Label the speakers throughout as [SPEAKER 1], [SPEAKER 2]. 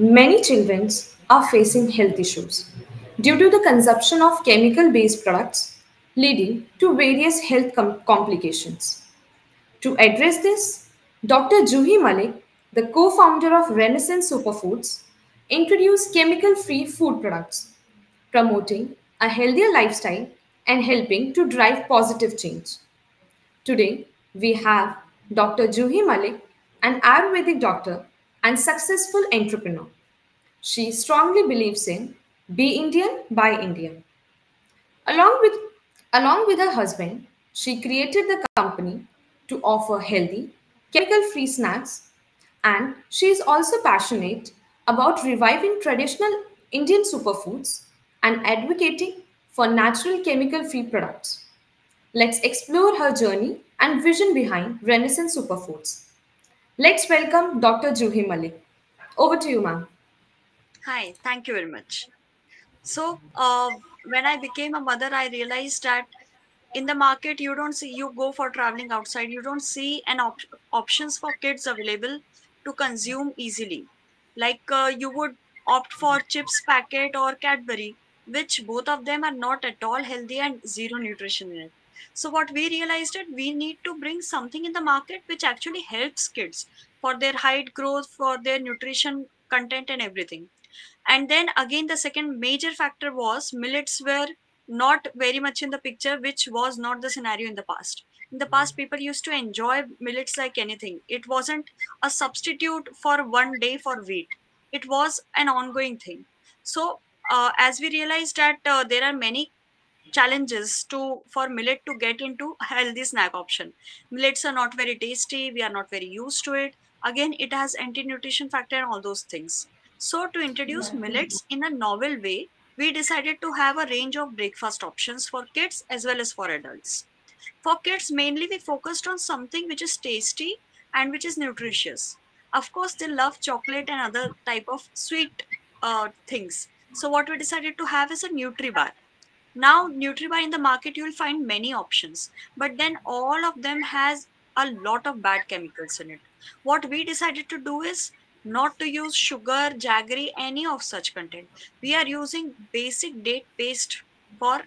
[SPEAKER 1] Many children are facing health issues due to the consumption of chemical based products, leading to various health complications. To address this, Dr. Juhi Malik, the co founder of Renaissance Superfoods, introduced chemical free food products, promoting a healthier lifestyle and helping to drive positive change. Today, we have Dr. Juhi Malik, an Ayurvedic doctor and successful entrepreneur. She strongly believes in Be Indian, Buy Indian. Along with, along with her husband, she created the company to offer healthy, chemical free snacks, and she is also passionate about reviving traditional Indian superfoods and advocating for natural chemical free products. Let's explore her journey and vision behind Renaissance Superfoods. Let's welcome Dr. Juhi Malik. Over to you, ma'am.
[SPEAKER 2] Hi, thank you very much. So, when I became a mother, I realized that in the market, you don't see, you go for traveling outside, you don't see options for kids available to consume easily. Like you would opt for chips packet or Cadbury, which both of them are not at all healthy and zero nutrition in it. So, what we realized that we need to bring something in the market which actually helps kids for their height growth, for their nutrition content, and everything. And then again, the second major factor was millets were not very much in the picture, which was not the scenario in the past. In the past, people used to enjoy millets like anything. It wasn't a substitute for one day for wheat, it was an ongoing thing. So as we realized that there are many challenges to for millet to get into healthy snack option. Millets are not very tasty, we are not very used to it. Again, it has anti nutrition factor and all those things. So to introduce millets in a novel way, we decided to have a range of breakfast options for kids as well as for adults. For kids, mainly we focused on something which is tasty and which is nutritious. Of course, they love chocolate and other type of sweet things. So what we decided to have is a NutriBar. Now, NutriBar in the market, you will find many options, but then all of them has a lot of bad chemicals in it. What we decided to do is not to use sugar, jaggery, any of such content. We are using basic date paste for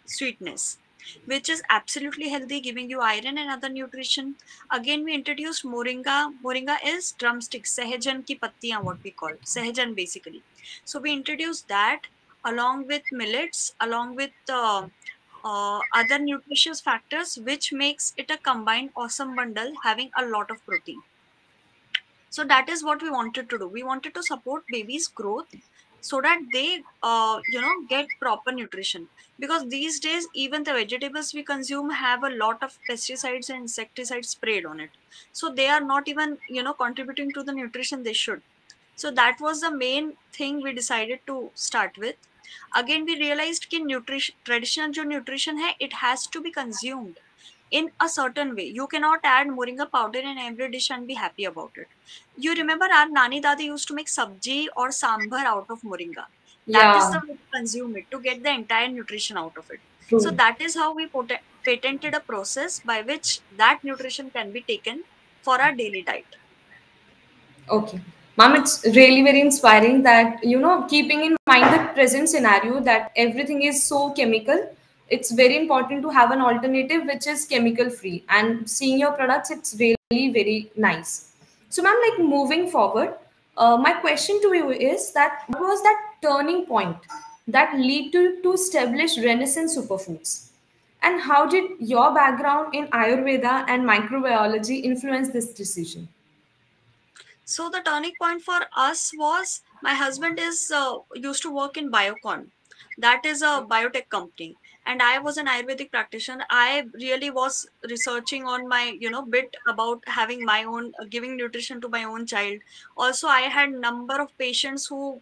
[SPEAKER 2] sweetness, which is absolutely healthy, giving you iron and other nutrition. Again, we introduced moringa. Moringa is drumstick, sehejan ki pattiyan, what we call sehejan basically. So we introduced that along with millets, along with other nutritious factors, which makes it a combined awesome bundle having a lot of protein. So that is what we wanted to do. We wanted to support babies' growth so that they, get proper nutrition. Because these days, even the vegetables we consume have a lot of pesticides and insecticides sprayed on it. So they are not even, contributing to the nutrition they should. So that was the main thing we decided to start with. Again, we realized कि nutrition traditional जो nutrition है, it has to be consumed in a certain way. You cannot add moringa powder in every dish and be happy about it. You remember our nani dadi used to make sabji or sambar out of moringa. That is
[SPEAKER 1] Yeah,
[SPEAKER 2] the way to consume it, to get the entire nutrition out of it. So
[SPEAKER 1] true.
[SPEAKER 2] that is how we patented a process by which that nutrition can be taken for our daily diet.
[SPEAKER 1] Okay. Ma'am, it's really very inspiring that, keeping in mind the present scenario that everything is so chemical, it's very important to have an alternative which is chemical free. And seeing your products, it's really very nice. So, ma'am, like moving forward, my question to you is that what was that turning point that lead to establish Renaissance Superfoods? And how did your background in Ayurveda and microbiology influence this decision?
[SPEAKER 2] So the turning point for us was my husband is used to work in Biocon. That is a biotech company, and I was an Ayurvedic practitioner. I really was researching on my bit about having my own giving nutrition to my own child. Also, I had number of patients who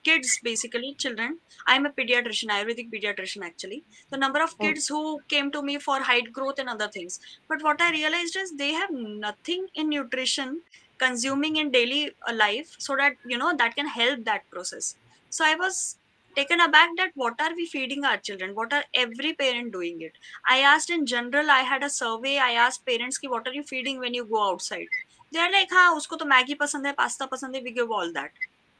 [SPEAKER 2] kids basically children. I'm a pediatrician, Ayurvedic pediatrician actually. The number of
[SPEAKER 1] Oh,
[SPEAKER 2] kids who came to me for height growth and other things. But what I realized is they have nothing in nutrition consuming in daily life so that that can help that process. So I was taken aback that what are we feeding our children, what are every parent doing it. I asked in general, I had a survey, I asked parents ki what are you feeding when you go outside. They are like, ha usko to maggie pasand hai, pasta pasand hai, we give all that.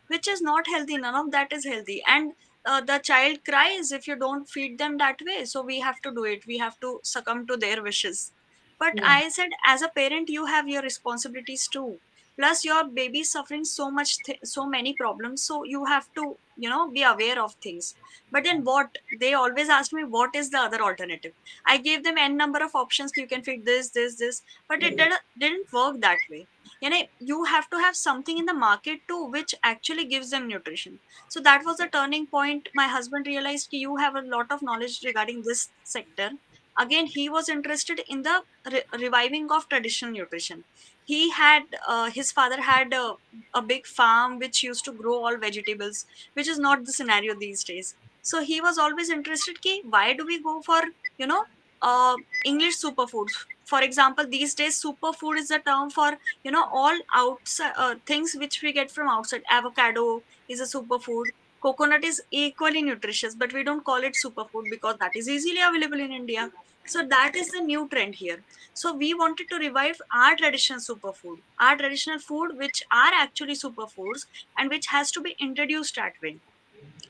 [SPEAKER 2] which is not healthy. None of that is healthy. And the child cries if you don't feed them that way. So we have to do it. We have to succumb to their wishes. But
[SPEAKER 1] Yeah.
[SPEAKER 2] I said, as a parent, you have your responsibilities too. Plus, your baby is suffering so much, so many problems. So you have to, be aware of things. But then what? They always ask me, what is the other alternative? I gave them n number of options. You can feed this, but it didn't work that way. You have to have something in the market too, which actually gives them nutrition. So that was the turning point. My husband realized you have a lot of knowledge regarding this sector. Again, he was interested in the reviving of traditional nutrition. He had his father had a big farm which used to grow all vegetables, which is not the scenario these days. So he was always interested ki why do we go for you know English superfoods? For example, these days superfood is the term for all outside things which we get from outside. Avocado is a superfood. Coconut is equally nutritious, but we don't call it superfood because that is easily available in India. So that is the new trend here. So we wanted to revive our traditional superfood, our traditional food which are actually superfoods and which has to be introduced that way.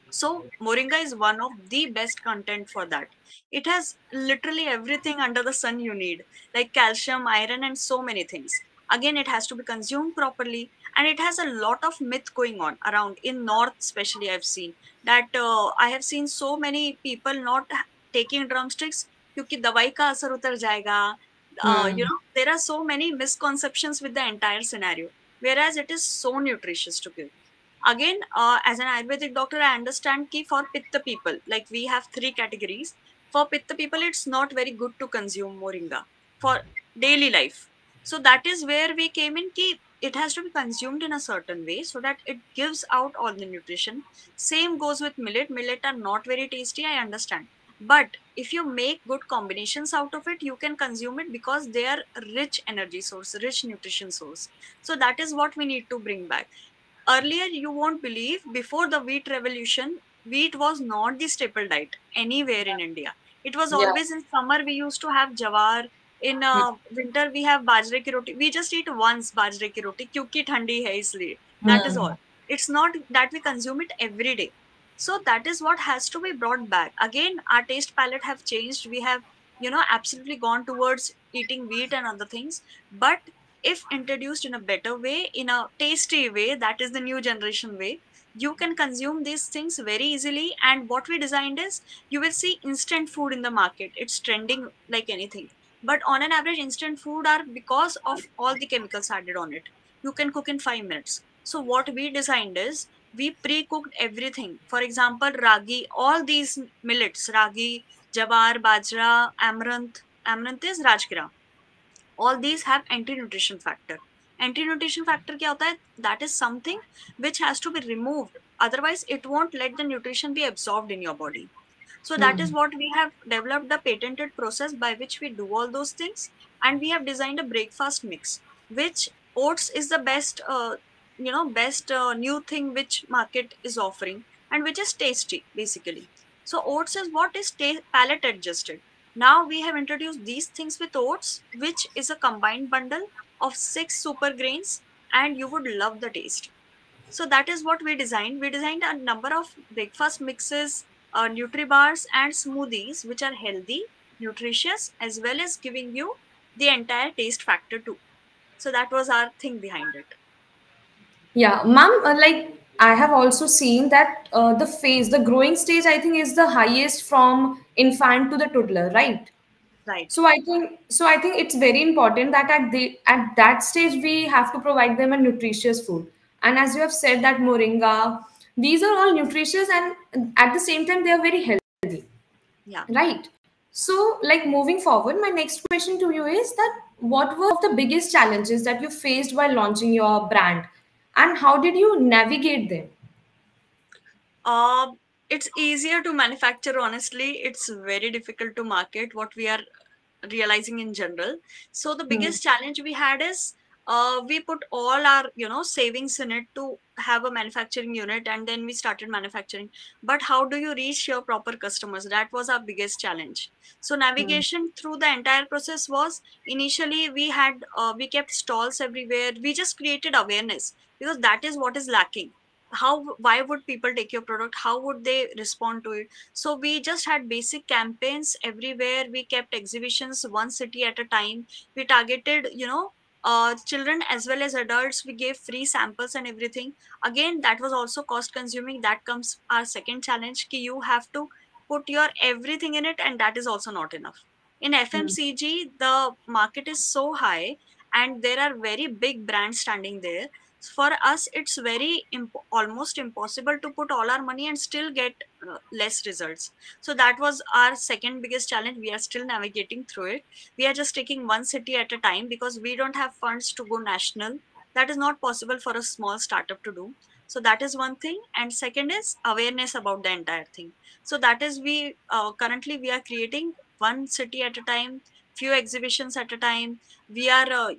[SPEAKER 2] So moringa is one of the best content for that. It has literally everything under the sun you need, like calcium, iron, and so many things. Again, it has to be consumed properly, and it has a lot of myth going on around in North, especially. I've seen that I have seen so many people not taking drumsticks क्योंकि दवाई का असर उतर जाएगा.
[SPEAKER 1] Hmm.
[SPEAKER 2] There are so many misconceptions with the entire scenario, whereas it is so nutritious to give. Again, as an Ayurvedic doctor, I understand ki for pitta people, like we have three categories. For pitta people, it's not very good to consume moringa for daily life. So that is where we came in ki it has to be consumed in a certain way so that it gives out all the nutrition. Same goes with millet. Millet are not very tasty, I understand, but if you make good combinations out of it, you can consume it because they are rich energy source, rich nutrition source. So that is what we need to bring back. Earlier, you won't believe, before the wheat revolution, wheat was not the staple diet anywhere in India. It was
[SPEAKER 1] Yeah.
[SPEAKER 2] always in summer we used to have jawar, in winter we have bajre ki roti. We just eat once bajre ki roti kyunki thandi hai isliye. That is
[SPEAKER 1] Hmm.
[SPEAKER 2] all. It's not that we consume it every day. So that is what has to be brought back again. Our taste palette have changed. We have absolutely gone towards eating wheat and other things. But if introduced in a better way, in a tasty way, that is the new generation way, you can consume these things very easily. And what we designed is, you will see instant food in the market. It's trending like anything. But on an average, instant food are because of all the chemicals added on it. You can cook in 5 minutes. So what we designed is, we pre-cooked everything. For example, ragi, all these millets, ragi, jawar, bajra, amaranth. Amaranth is rajgira. All these have anti-nutrition factor. Anti-nutrition factor क्या होता है? That is something which has to be removed, otherwise it won't let the nutrition be absorbed in your body. So that is
[SPEAKER 1] Hmm.
[SPEAKER 2] what we have developed, the patented process by which we do all those things. And we have designed a breakfast mix, which oats is the best best new thing which market is offering, and which is tasty basically. So oats is what is palate adjusted. Now we have introduced these things with oats, which is a combined bundle of 6 super grains, and you would love the taste. So that is what we designed. We designed a number of breakfast mixes, nutri-bars and smoothies, which are healthy, nutritious, as well as giving you the entire taste factor too. So that was our thing behind it.
[SPEAKER 1] Yeah, ma'am, like I have also seen that the phase, the growing stage, I think is the highest from infant to the toddler, right?
[SPEAKER 2] Right.
[SPEAKER 1] So I think it's very important that at that stage we have to provide them a nutritious food. And as you have said that moringa, these are all nutritious and at the same time they are very healthy,
[SPEAKER 2] Yeah.
[SPEAKER 1] right? So like moving forward, my next question to you is that what were the biggest challenges that you faced while launching your brand and how did you navigate them?
[SPEAKER 2] Uh, it's easier to manufacture, honestly. It's very difficult to market, what we are realizing in general. So the
[SPEAKER 1] Hmm.
[SPEAKER 2] biggest challenge we had is, we put all our savings in it to have a manufacturing unit, and then we started manufacturing. But how do you reach your proper customers? That was our biggest challenge. So
[SPEAKER 1] Hmm.
[SPEAKER 2] navigation through the entire process was, initially we kept stalls everywhere. We just created awareness, because that is what is lacking. why would people take your product, how would they respond to it. So we just had basic campaigns everywhere, we kept exhibitions one city at a time, we targeted, children as well as adults, we gave free samples and everything. Again, that was also cost consuming. That comes our second challenge, ki you have to put your everything in it, and that is also not enough. In
[SPEAKER 1] Hmm.
[SPEAKER 2] FMCG, the market is so high and there are very big brands standing there. For us it's very almost impossible to put all our money and still get less results. So that was our second biggest challenge. We are still navigating through it. We are just taking one city at a time because we don't have funds to go national. That is not possible for a small startup to do. So that is one thing, and second is awareness about the entire thing. So that is, we currently we are creating one city at a time, few exhibitions at a time. We are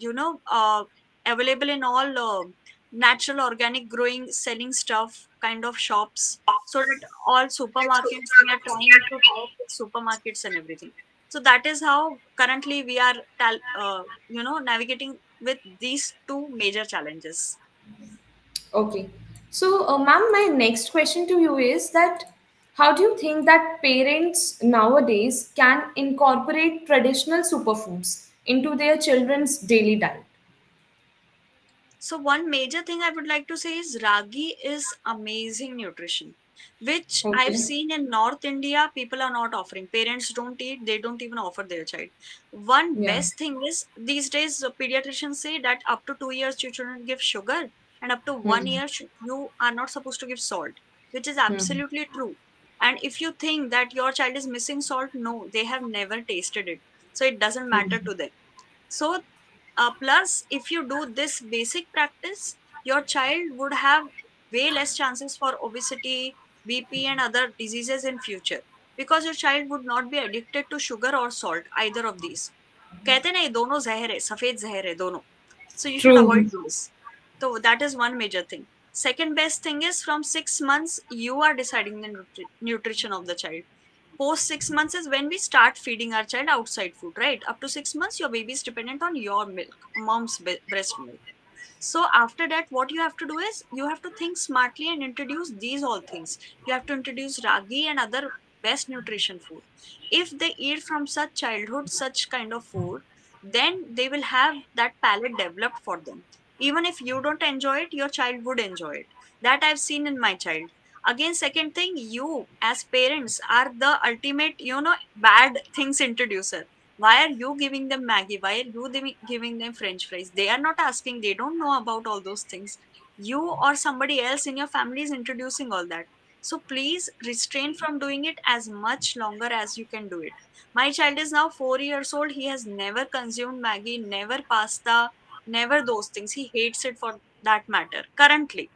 [SPEAKER 2] available in all natural organic growing selling stuff kind of shops, so that all supermarkets, we are trying to tie up with supermarkets and everything. So that is how currently we are navigating with these two major challenges.
[SPEAKER 1] Okay. So, ma'am, my next question to you is that how do you think that parents nowadays can incorporate traditional superfoods into their children's daily diet?
[SPEAKER 2] So one major thing I would like to say is ragi is amazing nutrition, which I've
[SPEAKER 1] Okay.
[SPEAKER 2] seen in North India, people are not offering. Parents don't eat, they don't even offer their child. One
[SPEAKER 1] Yeah.
[SPEAKER 2] best thing is these days pediatricians say that up to 2 years you shouldn't give sugar, and up to one
[SPEAKER 1] Hmm.
[SPEAKER 2] year you are not supposed to give salt, which is
[SPEAKER 1] Hmm.
[SPEAKER 2] absolutely true. And if you think that your child is missing salt, no, they have never tasted it. So it doesn't matter
[SPEAKER 1] Hmm.
[SPEAKER 2] to them. So plus, if you do this basic practice, your child would have way less chances for obesity, BP, and other diseases in future, because your child would not be addicted to sugar or salt, either of these. कहते नहीं दोनों जहर है, सफेद जहर है दोनों. So you should avoid
[SPEAKER 1] True.
[SPEAKER 2] those. So that is one major thing. Second best thing is from 6 months you are deciding the nutrition of the child. Post 6 months is when we start feeding our child outside food, right? Up to 6 months your baby is dependent on your milk, mom's breast milk. So after that, what you have to do is you have to think smartly and introduce these all things. You have to introduce ragi and other best nutrition food. If they eat from such childhood such kind of food, then they will have that palate developed for them. Even if you don't enjoy it, your child would enjoy it. That I've seen in my child. Again, second thing, you as parents are the ultimate, bad things introducer. Why are you giving them Maggie? Why are you giving them French fries? They are not asking, they don't know about all those things. You or somebody else in your family is introducing all that. So please restrain from doing it as much longer as you can do it. My child is now 4 years old. He has never consumed Maggie, never pasta, never those things. He hates it for that matter currently.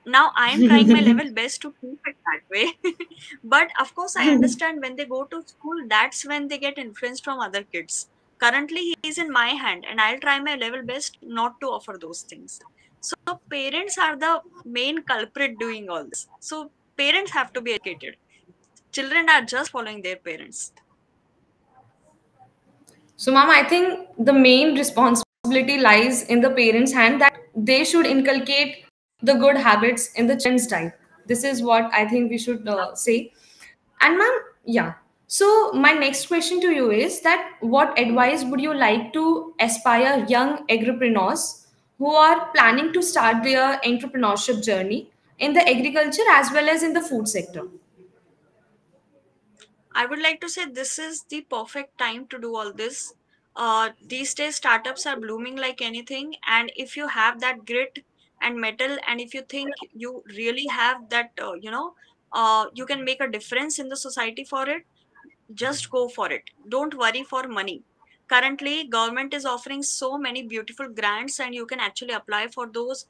[SPEAKER 2] Now I am trying my level best to keep it that way. But of course I understand when they go to school, that's when they get influenced from other kids. Currently he is in my hand and I'll try my level best not to offer those things. So parents are the main culprit doing all this. So parents have to be educated. Children are just following their parents.
[SPEAKER 1] So, ma'am, I think the main responsibility lies in the parents' hand that they should inculcate the good habits in the children's diet. This is what I think we should say. And, ma'am, yeah. So, my next question to you is that what advice would you like to aspire young agripreneurs who are planning to start their entrepreneurship journey in the agriculture as well as in the food sector?
[SPEAKER 2] I would like to say this is the perfect time to do all this. These days, startups are blooming like anything. And if you have that grit and metal, and if you think you really have that, you can make a difference in the society for it, just go for it. Don't worry for money. Currently government is offering so many beautiful grants and you can actually apply for those.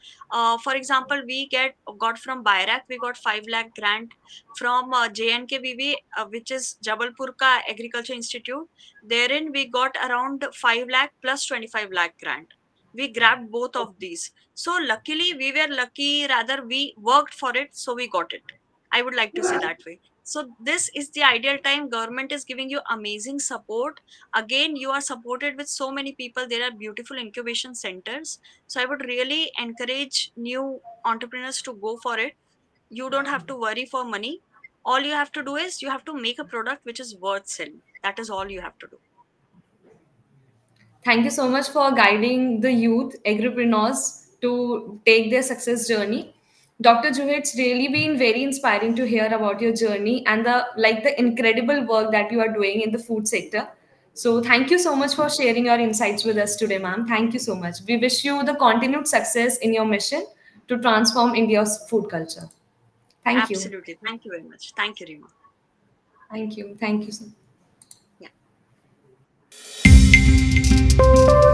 [SPEAKER 2] For example, we got from Bayrak, we got 5 lakh grant from JNKBV, which is Jabalpur ka agriculture institute. Therein we got around 5 lakh plus 25 lakh grant. We grabbed both of these. So luckily we were lucky, rather we worked for it, so we got it. I would like to say that way. So this is the ideal time. Government is giving you amazing support. Again, you are supported with so many people. There are beautiful incubation centers. So I would really encourage new entrepreneurs to go for it. You don't have to worry for money. All you have to do is you have to make a product which is worth selling. That is all you have to do.
[SPEAKER 1] Thank you so much for guiding the youth agripreneurs to take their success journey. Dr. Juhe, it's really been very inspiring to hear about your journey and the incredible work that you are doing in the food sector. So thank you so much for sharing your insights with us today, ma'am. Thank you so much. We wish you the continued success in your mission to transform India's food culture. Thank you.
[SPEAKER 2] Absolutely. Thank you very much. Thank you, Rima.
[SPEAKER 1] Thank you. Thank you so much.
[SPEAKER 2] Yeah.